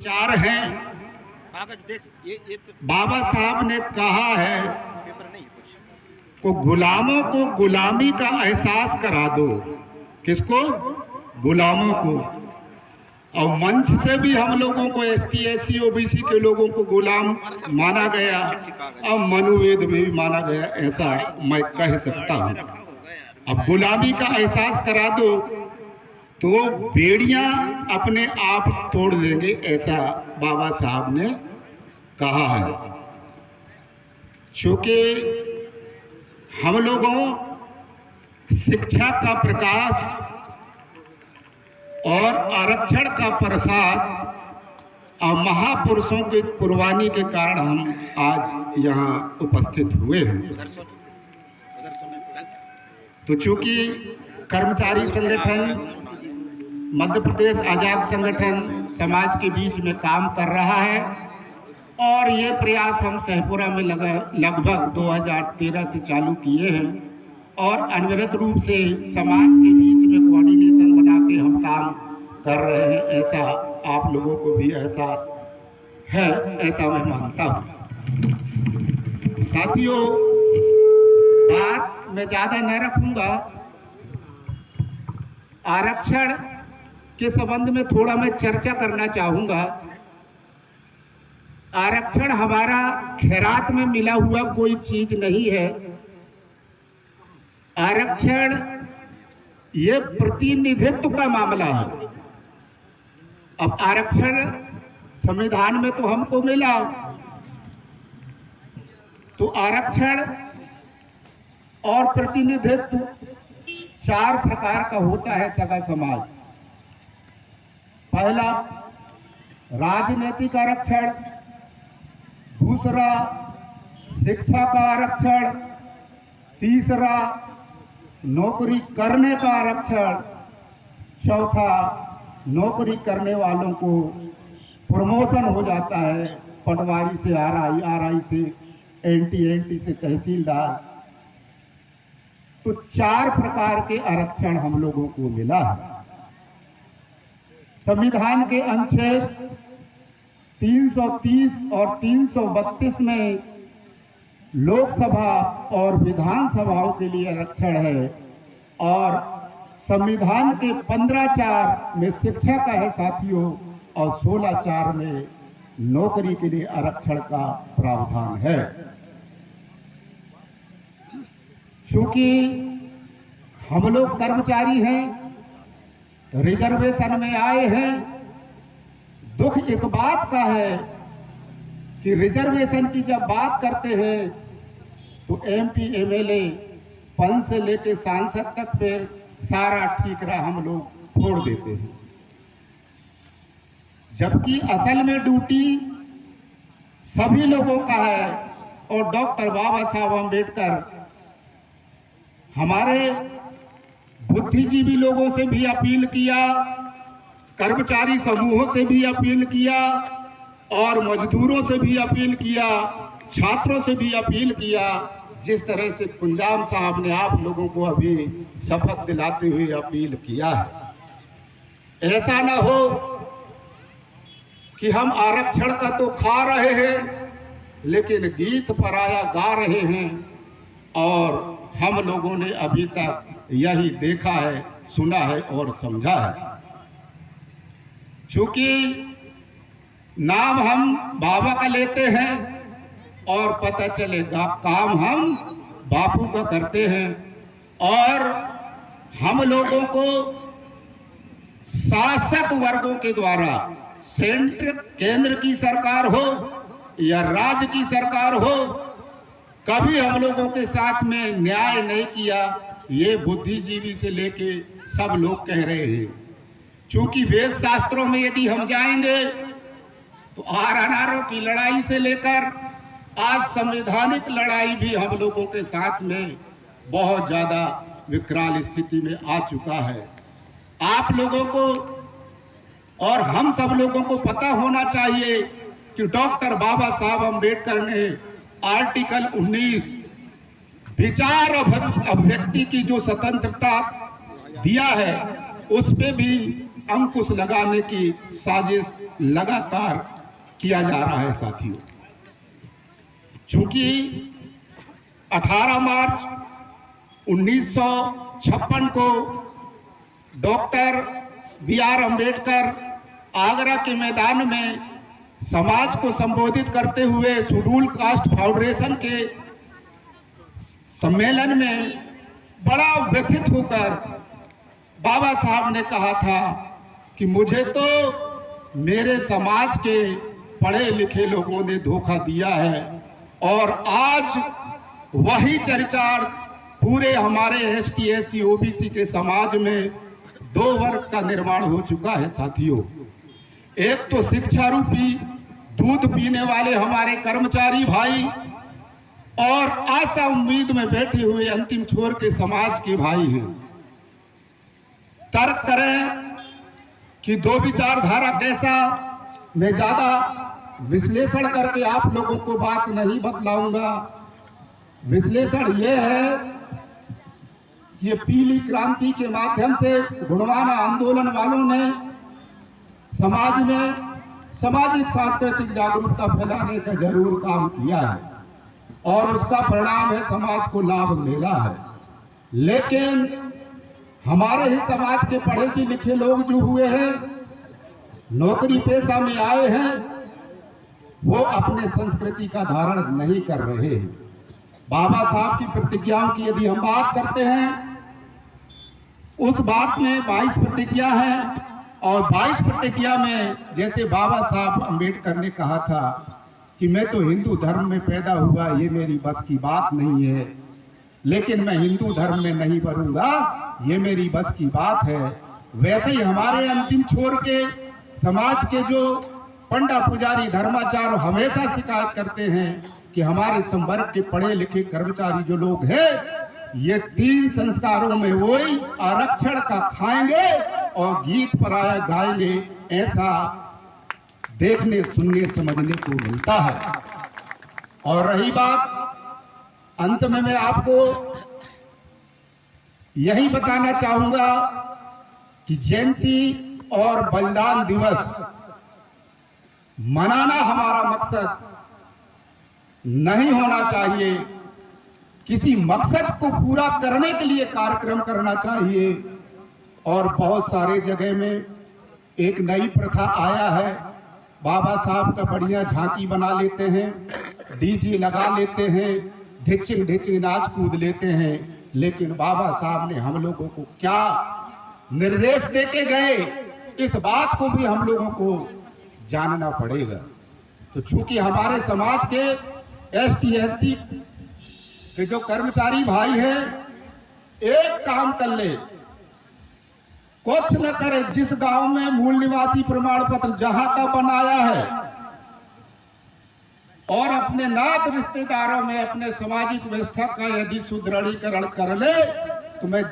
चार हैं। बाबा साहब ने कहा है को गुलामों को गुलामी का एहसास करा दो। किसको? गुलामों को। और मंच से भी हम लोगों को एसटी एससी ओबीसी के लोगों को गुलाम माना गया और मनुवेद में भी माना गया, ऐसा मैं कह सकता हूँ। अब गुलामी का एहसास करा दो तो बेड़ियां अपने आप तोड़ देंगे, ऐसा बाबा साहब ने कहा है। चूंकि हम लोगों शिक्षा का प्रकाश और आरक्षण का प्रसाद और महापुरुषों की कुर्बानी के कारण हम आज यहाँ उपस्थित हुए हैं। तो चूंकि कर्मचारी संगठन, मध्य प्रदेश आजाद संगठन समाज के बीच में काम कर रहा है और ये प्रयास हम सहपुरा में लगभग 2013 से चालू किए हैं और अनवरत रूप से समाज के बीच में कोऑर्डिनेशन बना के हम काम कर रहे हैं। ऐसा आप लोगों को भी एहसास है, ऐसा मैं मानता हूँ। साथियों, बात मैं ज़्यादा न रखूँगा। आरक्षण के संबंध में थोड़ा मैं चर्चा करना चाहूँगा। आरक्षण हमारा खैरात में मिला हुआ कोई चीज नहीं है। आरक्षण ये प्रतिनिधित्व का मामला है। अब आरक्षण संविधान में तो हमको मिला, तो आरक्षण और प्रतिनिधित्व चार प्रकार का होता है सगा समाज। पहला राजनीतिक आरक्षण, दूसरा शिक्षा का आरक्षण, तीसरा नौकरी करने का आरक्षण, चौथा नौकरी करने वालों को प्रमोशन हो जाता है, पटवारी से आरआई, आरआई से एनटी, एनटी से तहसीलदार। तो चार प्रकार के आरक्षण हम लोगों को मिला है। संविधान के अनुच्छेद 330 और 332 में लोकसभा और विधानसभाओं के लिए आरक्षण है और संविधान के 15(4) में शिक्षा का है साथियों और 16(4) में नौकरी के लिए आरक्षण का प्रावधान है। चूंकि हम लोग कर्मचारी हैं, रिजर्वेशन में आए हैं, दुख इस बात का है कि रिजर्वेशन की जब बात करते हैं तो एमपी एमएलए पद से लेके सांसद तक फिर सारा ठीकरा हम लोग फोड़ देते हैं, जबकि असल में ड्यूटी सभी लोगों का है। और डॉक्टर बाबा साहब अम्बेडकर हमारे बुद्धिजीवी लोगों से भी अपील किया, कर्मचारी समूहों से भी अपील किया और मजदूरों से भी अपील किया, छात्रों से भी अपील किया। जिस तरह से कुंजाम साहब ने आप लोगों को अभी शपथ दिलाते हुए अपील किया है, ऐसा ना हो कि हम आरक्षण का तो खा रहे हैं लेकिन गीत पराया गा रहे हैं और हम लोगों ने अभी तक यही देखा है, सुना है और समझा है। चूंकि नाम हम बाबा का लेते हैं और पता चलेगा काम हम बापू का करते हैं और हम लोगों को शासक वर्गों के द्वारा केंद्र की सरकार हो या राज्य की सरकार हो, कभी हम लोगों के साथ में न्याय नहीं किया। ये बुद्धिजीवी से लेके सब लोग कह रहे हैं। चूंकि वेद शास्त्रों में यदि हम जाएंगे तो आर की लड़ाई से लेकर आज संवैधानिक लड़ाई भी हम लोगों के साथ में बहुत ज्यादा विकराल स्थिति में आ चुका है। आप लोगों को और हम सब लोगों को पता होना चाहिए कि डॉक्टर बाबा साहब अम्बेडकर ने आर्टिकल 19 विचार अभिव्यक्ति की जो स्वतंत्रता दिया है, उस पे भी अंकुश लगाने की साजिश लगातार किया जा रहा है साथियों। चूंकि 18 मार्च 1956 को डॉक्टर BR अम्बेडकर आगरा के मैदान में समाज को संबोधित करते हुए शेड्यूल कास्ट फेडरेशन के सम्मेलन में बड़ा व्यथित होकर बाबा साहब ने कहा था कि मुझे तो मेरे समाज के पढ़े लिखे लोगों ने धोखा दिया है, और आज वही चरितार्थ पूरे हमारे ST SC OBC के समाज में दो वर्ग का निर्माण हो चुका है साथियों। एक तो शिक्षा रूपी दूध पीने वाले हमारे कर्मचारी भाई, और आशा उम्मीद में बैठे हुए अंतिम छोर के समाज के भाई हैं। तर्क करें कि दो विचारधारा कैसा, मैं ज्यादा विश्लेषण करके आप लोगों को बात नहीं बतलाऊंगा। विश्लेषण यह है कि ये पीली क्रांति के माध्यम से गुणवाना आंदोलन वालों ने समाज में सामाजिक सांस्कृतिक जागरूकता फैलाने का जरूर काम किया है, और उसका परिणाम है समाज को लाभ मिला है। लेकिन हमारे ही समाज के पढ़े लिखे लोग जो हुए हैं, नौकरी पेशा में आए हैं, वो अपने संस्कृति का धारण नहीं कर रहे हैं। बाबा साहब की प्रतिज्ञाओं की यदि हम बात करते हैं, उस बात में 22 प्रतिज्ञा है, और 22 प्रतिज्ञा में जैसे बाबा साहब अम्बेडकर ने कहा था कि मैं तो हिंदू धर्म में पैदा हुआ, ये मेरी बस की बात नहीं है, लेकिन मैं हिंदू धर्म में नहीं मरूंगा, ये मेरी बस की बात है। वैसे ही हमारे अंतिम छोर के समाज के जो पंडा पुजारी धर्माचार्य हमेशा शिकायत करते हैं कि हमारे संवर्ग के पढ़े लिखे कर्मचारी जो लोग हैं, ये 3 संस्कारों में वही आरक्षण का खाएंगे और गीत पराया गाएंगे, ऐसा देखने सुनने समझने को मिलता है। और रही बात, अंत में मैं आपको यही बताना चाहूंगा कि जयंती और बलिदान दिवस मनाना हमारा मकसद नहीं होना चाहिए। किसी मकसद को पूरा करने के लिए कार्यक्रम करना चाहिए। और बहुत सारे जगह में एक नई प्रथा आया है, बाबा साहब का बढ़िया झांकी बना लेते हैं, डीजे लगा लेते हैं, ढिचिंग ढिचिंग नाच कूद लेते हैं। लेकिन बाबा साहब ने हम लोगों को क्या निर्देश देके गए, इस बात को भी हम लोगों को जानना पड़ेगा। तो चूंकि हमारे समाज के ST SC के जो कर्मचारी भाई हैं, एक काम कर ले, कुछ न करे, जिस गांव में मूल निवासी प्रमाण पत्र जहां का बनाया है, और अपने नात रिश्तेदारों में अपने सामाजिक व्यवस्था का यदि सुदृढ़ीकरण कर ले, तो मैं